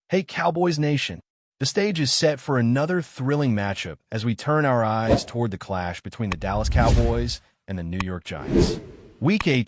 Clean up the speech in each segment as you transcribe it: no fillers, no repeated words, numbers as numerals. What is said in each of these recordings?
Hey, Cowboys Nation! The stage is set for another thrilling matchup as we turn our eyes toward the clash between the Dallas Cowboys and the New York Giants. Week 18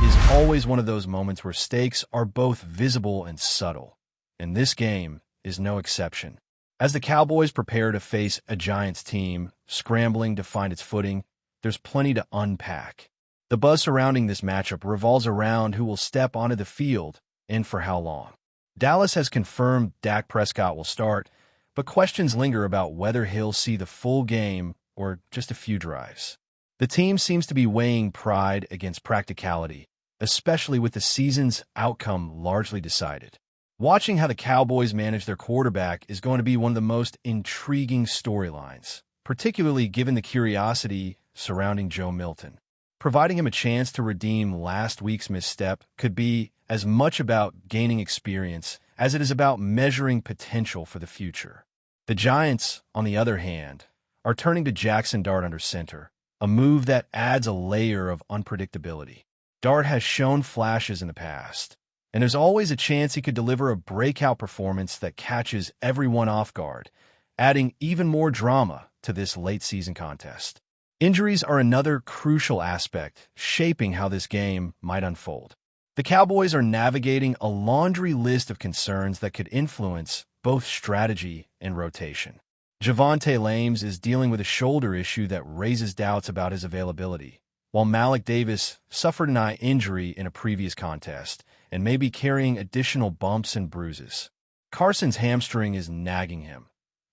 is always one of those moments where stakes are both visible and subtle, and this game is no exception. As the Cowboys prepare to face a Giants team scrambling to find its footing, there's plenty to unpack. The buzz surrounding this matchup revolves around who will step onto the field and for how long. Dallas has confirmed Dak Prescott will start, but questions linger about whether he'll see the full game or just a few drives. The team seems to be weighing pride against practicality, especially with the season's outcome largely decided. Watching how the Cowboys manage their quarterback is going to be one of the most intriguing storylines, particularly given the curiosity surrounding Joe Milton. Providing him a chance to redeem last week's misstep could be as much about gaining experience as it is about measuring potential for the future. The Giants, on the other hand, are turning to Jackson Dart under center, a move that adds a layer of unpredictability. Dart has shown flashes in the past, and there's always a chance he could deliver a breakout performance that catches everyone off guard, adding even more drama to this late-season contest. Injuries are another crucial aspect, shaping how this game might unfold. The Cowboys are navigating a laundry list of concerns that could influence both strategy and rotation. Javonte Lames is dealing with a shoulder issue that raises doubts about his availability, while Malik Davis suffered an eye injury in a previous contest and may be carrying additional bumps and bruises. Carson's hamstring is nagging him.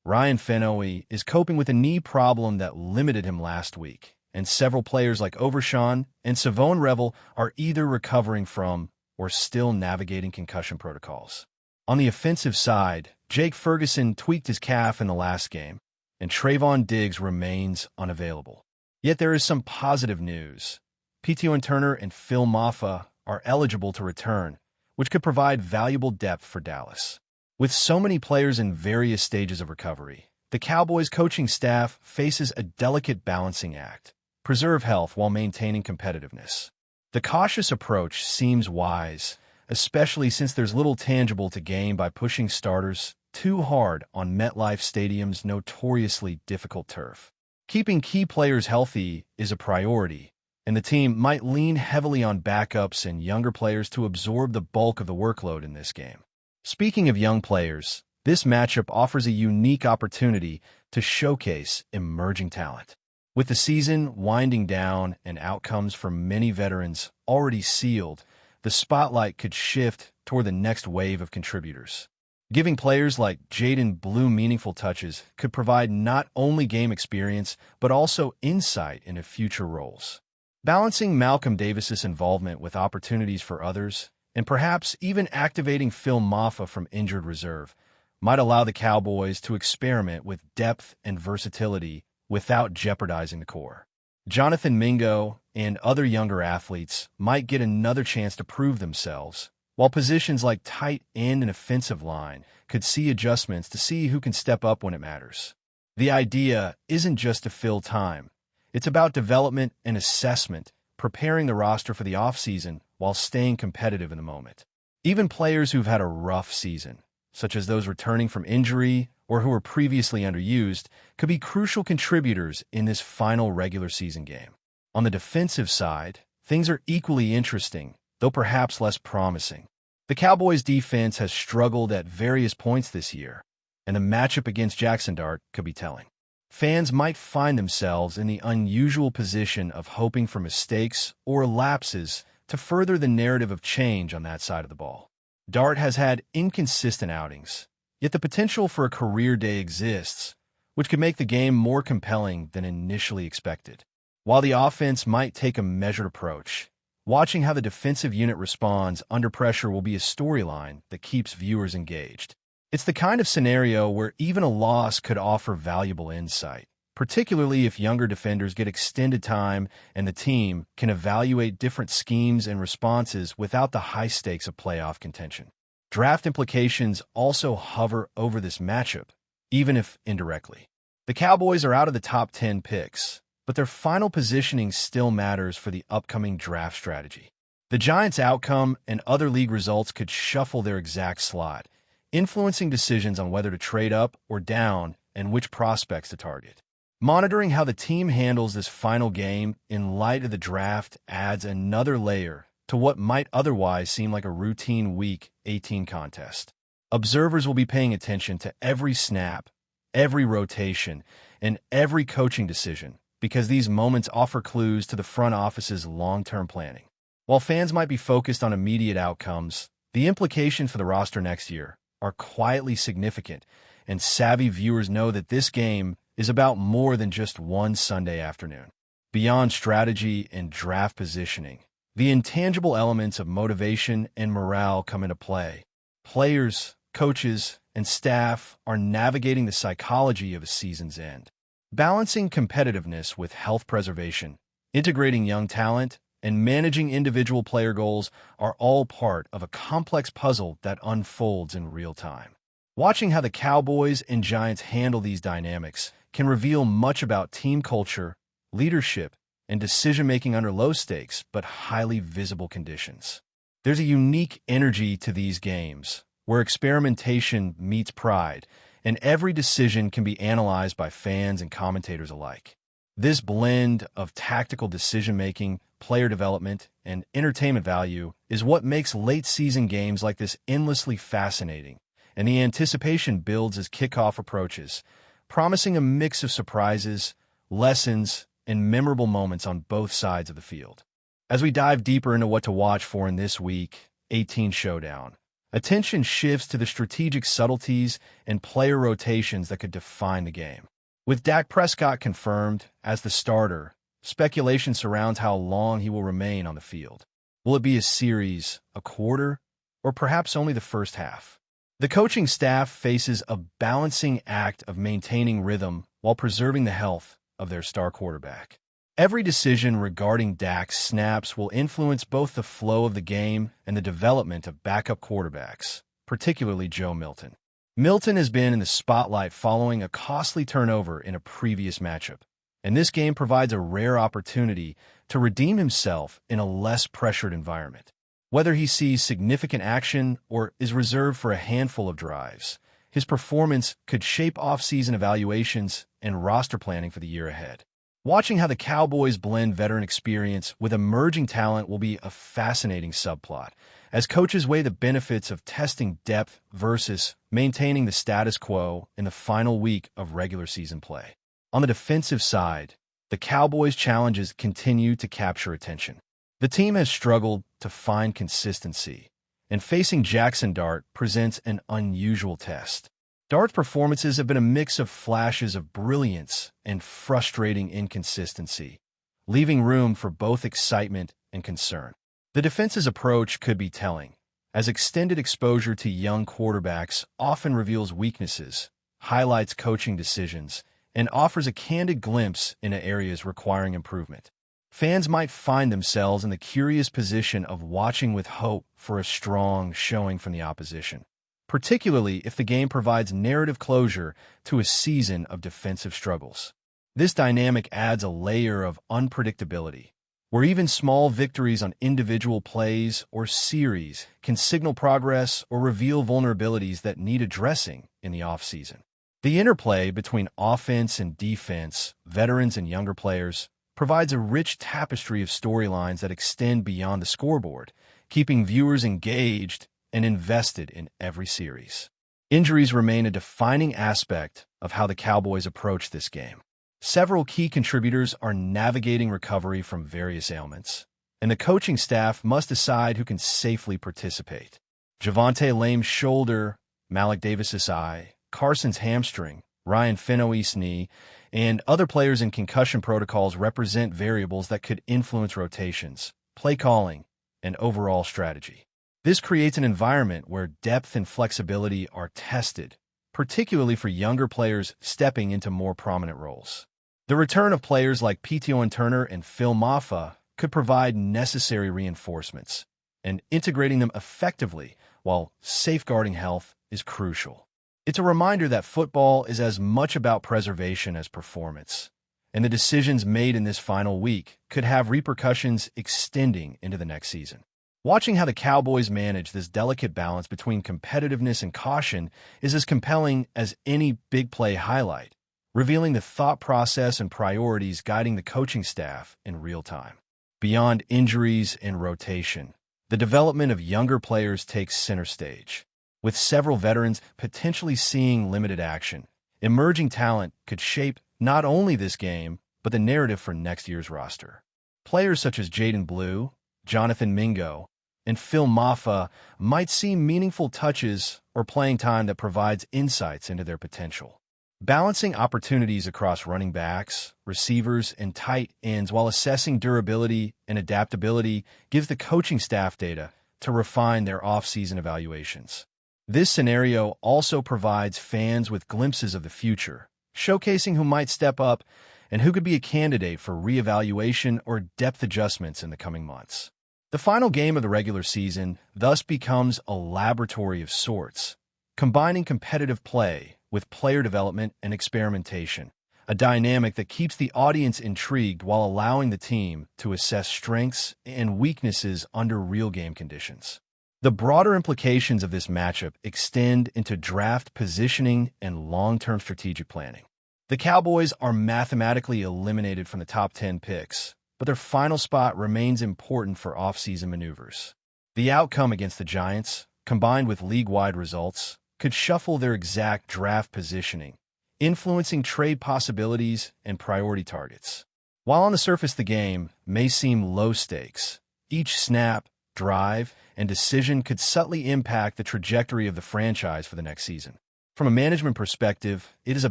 Ryan Fennoy is coping with a knee problem that limited him last week, and several players like Overshawn and Savone Revel are either recovering from or still navigating concussion protocols. On the offensive side, Jake Ferguson tweaked his calf in the last game, and Trayvon Diggs remains unavailable. Yet there is some positive news. P.T.O. Turner and Phil Mafah are eligible to return, which could provide valuable depth for Dallas. With so many players in various stages of recovery, the Cowboys coaching staff faces a delicate balancing act: preserve health while maintaining competitiveness. The cautious approach seems wise, especially since there's little tangible to gain by pushing starters too hard on MetLife Stadium's notoriously difficult turf. Keeping key players healthy is a priority, and the team might lean heavily on backups and younger players to absorb the bulk of the workload in this game. Speaking of young players, this matchup offers a unique opportunity to showcase emerging talent. With the season winding down and outcomes for many veterans already sealed, the spotlight could shift toward the next wave of contributors. Giving players like Jaden Blue meaningful touches could provide not only game experience, but also insight into future roles. Balancing Malcolm Davis's involvement with opportunities for others, and perhaps even activating Phil Mafah from injured reserve, might allow the Cowboys to experiment with depth and versatility without jeopardizing the core. Jonathan Mingo and other younger athletes might get another chance to prove themselves, while positions like tight end and offensive line could see adjustments to see who can step up when it matters. The idea isn't just to fill time. It's about development and assessment, preparing the roster for the offseason while staying competitive in the moment. Even players who've had a rough season, such as those returning from injury or who were previously underused, could be crucial contributors in this final regular season game. On the defensive side, things are equally interesting, though perhaps less promising. The Cowboys' defense has struggled at various points this year, and the matchup against Jackson Dart could be telling. Fans might find themselves in the unusual position of hoping for mistakes or lapses to further the narrative of change on that side of the ball. Dart has had inconsistent outings, yet the potential for a career day exists, which could make the game more compelling than initially expected. While the offense might take a measured approach, watching how the defensive unit responds under pressure will be a storyline that keeps viewers engaged. It's the kind of scenario where even a loss could offer valuable insight, particularly if younger defenders get extended time and the team can evaluate different schemes and responses without the high stakes of playoff contention. Draft implications also hover over this matchup, even if indirectly. The Cowboys are out of the top 10 picks, but their final positioning still matters for the upcoming draft strategy. The Giants' outcome and other league results could shuffle their exact slot, influencing decisions on whether to trade up or down and which prospects to target. Monitoring how the team handles this final game in light of the draft adds another layer to what might otherwise seem like a routine Week 18 contest. Observers will be paying attention to every snap, every rotation, and every coaching decision because these moments offer clues to the front office's long-term planning. While fans might be focused on immediate outcomes, the implications for the roster next year are quietly significant, and savvy viewers know that this game is about more than just one Sunday afternoon. Beyond strategy and draft positioning, the intangible elements of motivation and morale come into play. Players, coaches, and staff are navigating the psychology of a season's end, balancing competitiveness with health preservation, integrating young talent, and managing individual player goals are all part of a complex puzzle that unfolds in real time. Watching how the Cowboys and Giants handle these dynamics can reveal much about team culture, leadership, and decision-making under low-stakes but highly visible conditions. There's a unique energy to these games, where experimentation meets pride, and every decision can be analyzed by fans and commentators alike. This blend of tactical decision-making, player development, and entertainment value is what makes late-season games like this endlessly fascinating, and the anticipation builds as kickoff approaches, promising a mix of surprises, lessons, and memorable moments on both sides of the field. As we dive deeper into what to watch for in this Week 18 showdown, attention shifts to the strategic subtleties and player rotations that could define the game. With Dak Prescott confirmed as the starter, speculation surrounds how long he will remain on the field. Will it be a series, a quarter, or perhaps only the first half? The coaching staff faces a balancing act of maintaining rhythm while preserving the health of their star quarterback. Every decision regarding Dak's snaps will influence both the flow of the game and the development of backup quarterbacks, particularly Joe Milton. Milton has been in the spotlight following a costly turnover in a previous matchup, and this game provides a rare opportunity to redeem himself in a less pressured environment. Whether he sees significant action or is reserved for a handful of drives, his performance could shape off-season evaluations and roster planning for the year ahead. Watching how the Cowboys blend veteran experience with emerging talent will be a fascinating subplot, as coaches weigh the benefits of testing depth versus maintaining the status quo in the final week of regular season play. On the defensive side, the Cowboys' challenges continue to capture attention. The team has struggled to find consistency, and facing Jackson Dart presents an unusual test. Dart's performances have been a mix of flashes of brilliance and frustrating inconsistency, leaving room for both excitement and concern. The defense's approach could be telling, as extended exposure to young quarterbacks often reveals weaknesses, highlights coaching decisions, and offers a candid glimpse into areas requiring improvement. Fans might find themselves in the curious position of watching with hope for a strong showing from the opposition, particularly if the game provides narrative closure to a season of defensive struggles. This dynamic adds a layer of unpredictability, where even small victories on individual plays or series can signal progress or reveal vulnerabilities that need addressing in the offseason. The interplay between offense and defense, veterans and younger players, provides a rich tapestry of storylines that extend beyond the scoreboard, keeping viewers engaged and invested in every series. Injuries remain a defining aspect of how the Cowboys approach this game. Several key contributors are navigating recovery from various ailments, and the coaching staff must decide who can safely participate. Javonte Lame's shoulder, Malik Davis's eye, Carson's hamstring, Ryan Fennoy's knee, and other players in concussion protocols represent variables that could influence rotations, play calling, and overall strategy. This creates an environment where depth and flexibility are tested, particularly for younger players stepping into more prominent roles. The return of players like P.T.O. Turner and Phil Maffa could provide necessary reinforcements, and integrating them effectively while safeguarding health is crucial. It's a reminder that football is as much about preservation as performance, and the decisions made in this final week could have repercussions extending into the next season. Watching how the Cowboys manage this delicate balance between competitiveness and caution is as compelling as any big play highlight, revealing the thought process and priorities guiding the coaching staff in real time. Beyond injuries and rotation, the development of younger players takes center stage. With several veterans potentially seeing limited action, emerging talent could shape not only this game, but the narrative for next year's roster. Players such as Jaden Blue, Jonathan Mingo, and Phil Maffa might see meaningful touches or playing time that provides insights into their potential. Balancing opportunities across running backs, receivers, and tight ends while assessing durability and adaptability gives the coaching staff data to refine their off-season evaluations. This scenario also provides fans with glimpses of the future, showcasing who might step up and who could be a candidate for reevaluation or depth adjustments in the coming months. The final game of the regular season thus becomes a laboratory of sorts, combining competitive play with player development and experimentation, a dynamic that keeps the audience intrigued while allowing the team to assess strengths and weaknesses under real game conditions. The broader implications of this matchup extend into draft positioning and long-term strategic planning. The Cowboys are mathematically eliminated from the top 10 picks, but their final spot remains important for off-season maneuvers. The outcome against the Giants, combined with league-wide results, could shuffle their exact draft positioning, influencing trade possibilities and priority targets. While on the surface the game may seem low stakes, each snap, drive, and decision could subtly impact the trajectory of the franchise for the next season. From a management perspective, it is a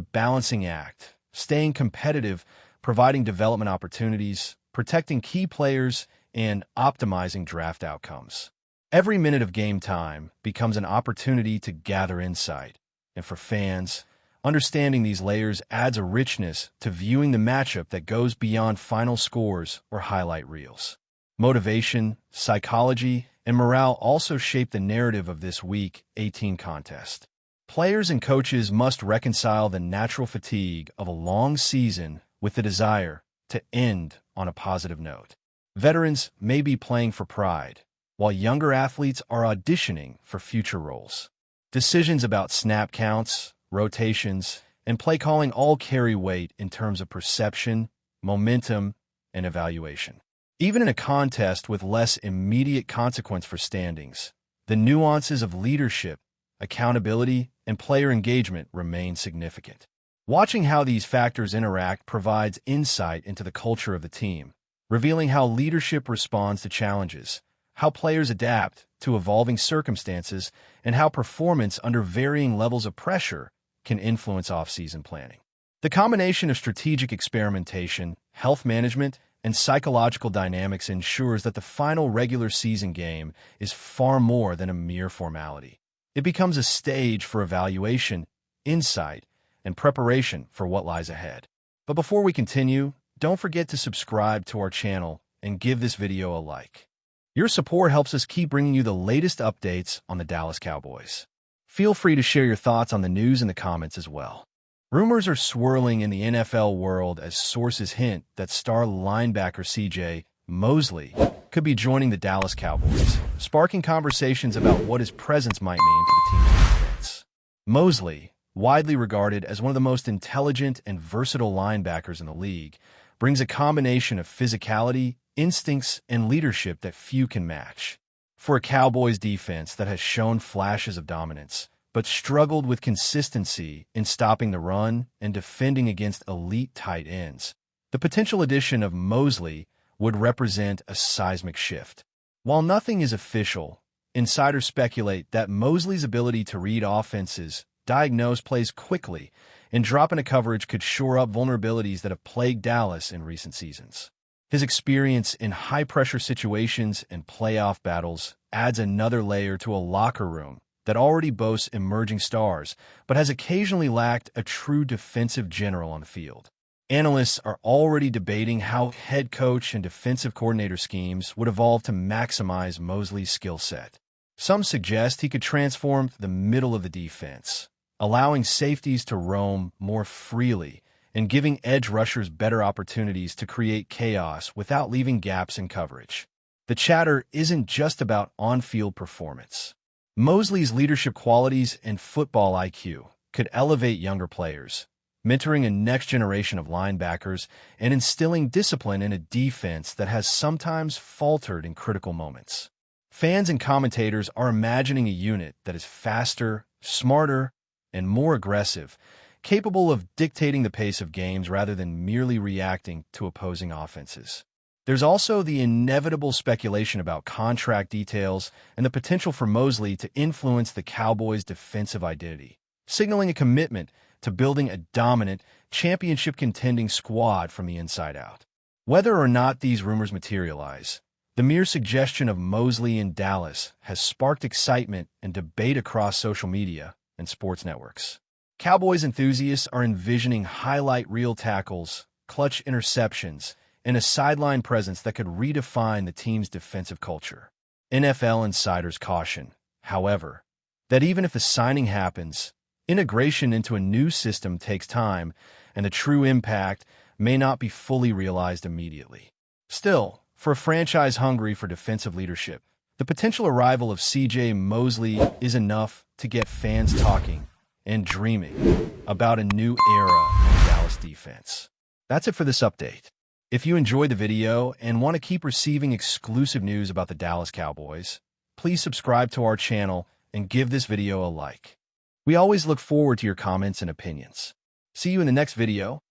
balancing act, staying competitive, providing development opportunities, protecting key players, and optimizing draft outcomes. Every minute of game time becomes an opportunity to gather insight, and for fans, understanding these layers adds a richness to viewing the matchup that goes beyond final scores or highlight reels. Motivation, psychology, and morale also shape the narrative of this Week 18 contest. Players and coaches must reconcile the natural fatigue of a long season with the desire to end on a positive note. Veterans may be playing for pride, while younger athletes are auditioning for future roles. Decisions about snap counts, rotations, and play calling all carry weight in terms of perception, momentum, and evaluation. Even in a contest with less immediate consequence for standings, the nuances of leadership, accountability, and player engagement remain significant. Watching how these factors interact provides insight into the culture of the team, revealing how leadership responds to challenges, how players adapt to evolving circumstances, and how performance under varying levels of pressure can influence off-season planning. The combination of strategic experimentation, health management, and psychological dynamics ensures that the final regular season game is far more than a mere formality. It becomes a stage for evaluation, insight, and preparation for what lies ahead. But before we continue, don't forget to subscribe to our channel and give this video a like. Your support helps us keep bringing you the latest updates on the Dallas Cowboys. Feel free to share your thoughts on the news in the comments as well. Rumors are swirling in the NFL world as sources hint that star linebacker C.J. Mosley could be joining the Dallas Cowboys, sparking conversations about what his presence might mean for the team's defense. Mosley, widely regarded as one of the most intelligent and versatile linebackers in the league, brings a combination of physicality, instincts, and leadership that few can match. For a Cowboys defense that has shown flashes of dominance, but struggled with consistency in stopping the run and defending against elite tight ends, the potential addition of Mosley would represent a seismic shift. While nothing is official, insiders speculate that Mosley's ability to read offenses, diagnose plays quickly, and drop into coverage could shore up vulnerabilities that have plagued Dallas in recent seasons. His experience in high-pressure situations and playoff battles adds another layer to a locker room that already boasts emerging stars, but has occasionally lacked a true defensive general on the field. Analysts are already debating how head coach and defensive coordinator schemes would evolve to maximize Mosley's skill set. Some suggest he could transform the middle of the defense, allowing safeties to roam more freely and giving edge rushers better opportunities to create chaos without leaving gaps in coverage. The chatter isn't just about on-field performance. Mosley's leadership qualities and football IQ could elevate younger players, mentoring a next generation of linebackers and instilling discipline in a defense that has sometimes faltered in critical moments. Fans and commentators are imagining a unit that is faster, smarter, and more aggressive, capable of dictating the pace of games rather than merely reacting to opposing offenses. There's also the inevitable speculation about contract details and the potential for Mosley to influence the Cowboys' defensive identity, signaling a commitment to building a dominant, championship-contending squad from the inside out. Whether or not these rumors materialize, the mere suggestion of Mosley in Dallas has sparked excitement and debate across social media and sports networks. Cowboys enthusiasts are envisioning highlight reel tackles, clutch interceptions, and a sideline presence that could redefine the team's defensive culture. NFL insiders caution, however, that even if the signing happens, integration into a new system takes time, and the true impact may not be fully realized immediately. Still, for a franchise hungry for defensive leadership, the potential arrival of C.J. Mosley is enough to get fans talking and dreaming about a new era in Dallas defense. That's it for this update. If you enjoyed the video and want to keep receiving exclusive news about the Dallas Cowboys, please subscribe to our channel and give this video a like. We always look forward to your comments and opinions. See you in the next video.